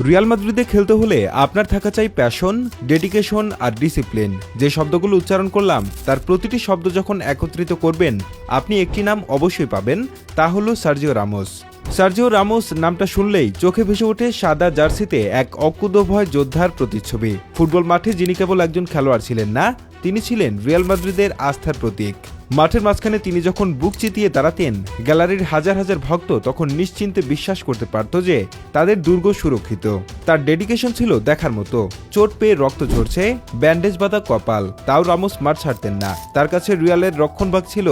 Real মাদ্রিদে খেলতে হলে আপনার থাকা চাই প্যাশন, ডেডিকেশন আর ডিসিপ্লিন। যে শব্দগুলো উচ্চারণ করলাম তার প্রতিটি শব্দ যখন একত্রিত করবেন আপনি একটি নাম অবশ্যই পাবেন, তা হলো সার্জিও রামোস। সার্জিও রামোস নামটা শুনলেই চোখে ভেসে ওঠে সাদা জার্সিতে এক অকুতোভয় যোদ্ধার প্রতিচ্ছবি। ফুটবল মাঠে যিনি কেবল একজন খেলোয়াড় ছিলেন না, তিনি ছিলেন রিয়াল মাদ্রিদের আস্থার প্রতীক। মাঠের মাঝখানে তিনি যখন বুক চিতিয়ে দাঁড়াতেন, গ্যালারির হাজার হাজার ভক্ত তখন নিশ্চিন্তে বিশ্বাস করতে পারত যে তাদের দুর্গ সুরক্ষিত। তার ডেডিকেশন ছিল দেখার মতো। চোট পেয়ে রক্ত ঝরছে, ব্যান্ডেজ বাঁধা কপাল, তাও রামোস মাঠ ছাড়তেন না। তার কাছে রিয়ালের রক্ষণভাগ ছিল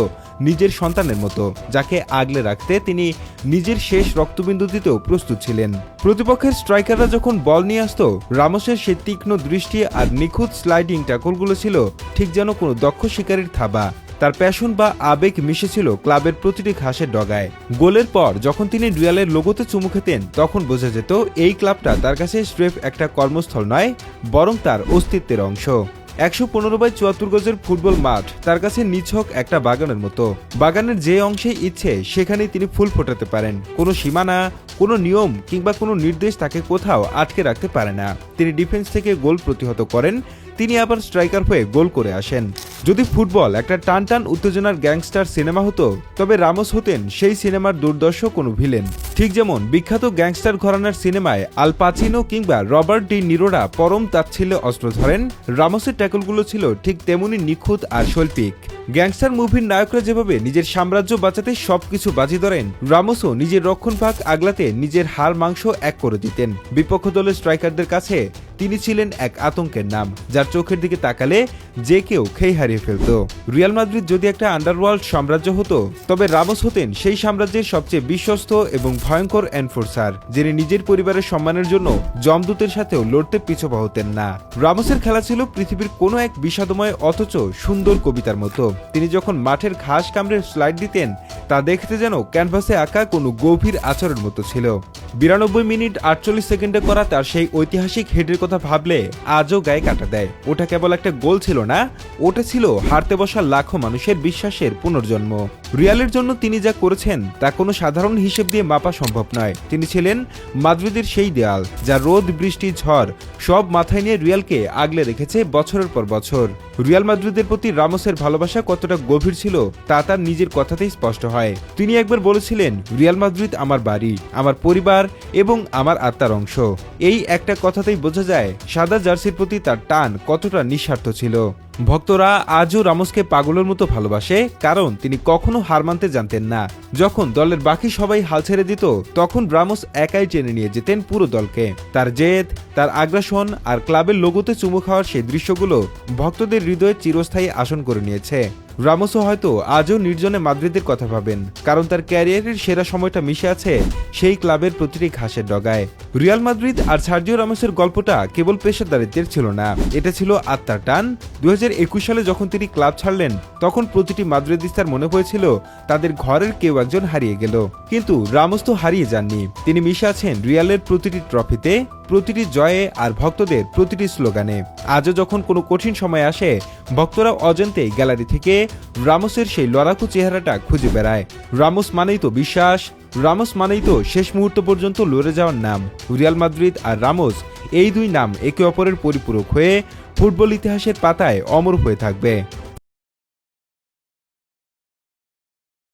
নিজের সন্তানের মতো, যাকে আগলে রাখতে তিনি নিজের শেষ রক্তবিন্দু দিতেও প্রস্তুত ছিলেন। প্রতিপক্ষের স্ট্রাইকাররা যখন বল নিয়ে আসত, রামোসের সেই তীক্ষ্ণ দৃষ্টি আর নিখুঁত স্লাইডিং ট্যাকলগুলো ছিল ঠিক যেন কোনো দক্ষ শিকারীর থাবা। তার প্যাশন বা আবেগ মিশেছিল ক্লাবের প্রতিটি ঘাসের ডগায়। গোলের পর যখন তিনি রিয়ালের লোগোতে চুমু খেতেন, তখন বোঝা যেত এই ক্লাবটা তার কাছে স্রেফ একটা কর্মস্থল নয়, বরং তার অস্তিত্বের অংশ। ১১৫/৭৪ গজের ফুটবল মাঠ তার কাছে নিছক একটা বাগানের মতো। বাগানের যে অংশে ইচ্ছে সেখানেই তিনি ফুল ফোটাতে পারেন। কোনো সীমানা, কোনো নিয়ম কিংবা কোনো নির্দেশ তাকে কোথাও আটকে রাখতে পারে না। তিনি ডিফেন্স থেকে গোল প্রতিহত করেন, তিনি আবার স্ট্রাইকার হয়ে গোল করে আসেন। যদি ফুটবল একটা টানটান উত্তেজনার গ্যাংস্টার সিনেমা হতো, তবে রামোস হতেন সেই সিনেমার দুর্দর্শ কোনো ভিলেন। ঠিক যেমন বিখ্যাত গ্যাংস্টার ঘরানার সিনেমায় আল পাচিনো কিংবা রবার্ট ডি নিরোরা পরম তাচ্ছিল্যে অস্ত্র ধরেন, রামোসের ট্যাকলগুলো ছিল ঠিক তেমনি নিখুঁত আর শৈল্পিক। গ্যাংস্টার মুভির নায়করা যেভাবে নিজের সাম্রাজ্য বাঁচাতে সবকিছু বাজি ধরেন, রামোসও নিজের রক্ষণভাগ আগলাতে নিজের হাড় মাংস এক করে দিতেন। বিপক্ষ দলের স্ট্রাইকারদের কাছে তিনি ছিলেন এক আতঙ্কের নাম, যার চোখের দিকে তাকালে যে কেউ খেই হারিয়ে ফেলত। রিয়াল মাদ্রিদ যদি একটা আন্ডারওয়ার্ল্ড সাম্রাজ্য হতো, তবে রামোস হতেন সেই সাম্রাজ্যের সবচেয়ে বিশ্বস্ত এবং ভয়ঙ্কর এনফোর্সার, যিনি নিজের পরিবারের সম্মানের জন্য যমদূতের সাথেও লড়তে পিছপা হতেন না। রামোসের খেলা ছিল পৃথিবীর কোনো এক বিষাদময় অথচ সুন্দর কবিতার মতো। তিনি যখন মাঠের ঘাস কামড়ে স্লাইড দিতেন, তা দেখতে যেন ক্যানভাসে আঁকা কোনো গভীর আচরের মতো ছিল। ৯২ মিনিট ৪৮ সেকেন্ডে করা তার সেই ঐতিহাসিক হেডের কথা ভাবলে আজও গায়ে কাটা দেয়। ওটা কেবল একটা গোল ছিল না, ওটা ছিল হারতে বসা লাখো মানুষের বিশ্বাসের পুনর্জন্ম। রিয়ালের জন্য তিনি যা করেছেন তা কোনো সাধারণ হিসেব দিয়ে মাপা সম্ভব নয়। তিনি ছিলেন মাদ্রিদের সেই দেয়াল যা রোদ, বৃষ্টি, ঝড় সব মাথায় নিয়ে রিয়ালকে আগলে রেখেছে বছরের পর বছর। রিয়াল মাদ্রিদের প্রতি রামোসের ভালোবাসা কতটা গভীর ছিল তা তার নিজের কথাতেই স্পষ্ট হয়। তিনি একবার বলেছিলেন, রিয়াল মাদ্রিদ আমার বাড়ি, আমার পরিবার এবং আমার আত্মার অংশ। এই একটা কথাতেই বোঝা যায় সাদা জার্সির প্রতি তার টান কতটা নিঃস্বার্থ ছিল। ভক্তরা আজও রামোসকে পাগলের মতো ভালোবাসে, কারণ তিনি কখনো হার মানতে জানতেন না। যখন দলের বাকি সবাই হাল ছেড়ে দিত, তখন রামোস একাই টেনে নিয়ে যেতেন পুরো দলকে। তার জেদ, তার আগ্রাসন আর ক্লাবের লোগোতে চুমু খাওয়ার সেই দৃশ্যগুলো ভক্তদের হৃদয়ে চিরস্থায়ী আসন করে নিয়েছে। রামোসও হয়তো আজও নির্জনে মাদ্রিদের কথা ভাবেন, কারণ তার ক্যারিয়ারের সেরা সময়টা মিশে আছে সেই ক্লাবের প্রতিটি ঘাসের ডগায়। রিয়াল মাদ্রিদ আর সার্জিও রামোসের গল্পটা কেবল পেশাদারিত্বের ছিল না, এটা ছিল আত্মার টান। ২০২১ সালে যখন তিনি ক্লাব ছাড়লেন, তখন প্রতিটি মাদ্রিদিস্তার মনে হয়েছিল তাদের ঘরের কেউ একজন হারিয়ে গেল। কিন্তু রামোস তো হারিয়ে যাননি, তিনি মিশে আছেন রিয়ালের প্রতিটি ট্রফিতে, প্রতিটি জয়ে আর ভক্তদের প্রতিটি স্লোগানে। আজও যখন কোনো কঠিন সময় আসে, ভক্তরা অজান্তেই গ্যালারি থেকে রামোসের সেই লড়াকু চেহারাটা খুঁজে বেড়ায়। রামোস মানেই তো বিশ্বাস, রামোস মানেই তো শেষ মুহূর্ত পর্যন্ত লড়ে যাওয়ার নাম। রিয়াল মাদ্রিদ আর রামোস, এই দুই নাম একে অপরের পরিপূরক হয়ে ফুটবল ইতিহাসের পাতায় অমর হয়ে থাকবে।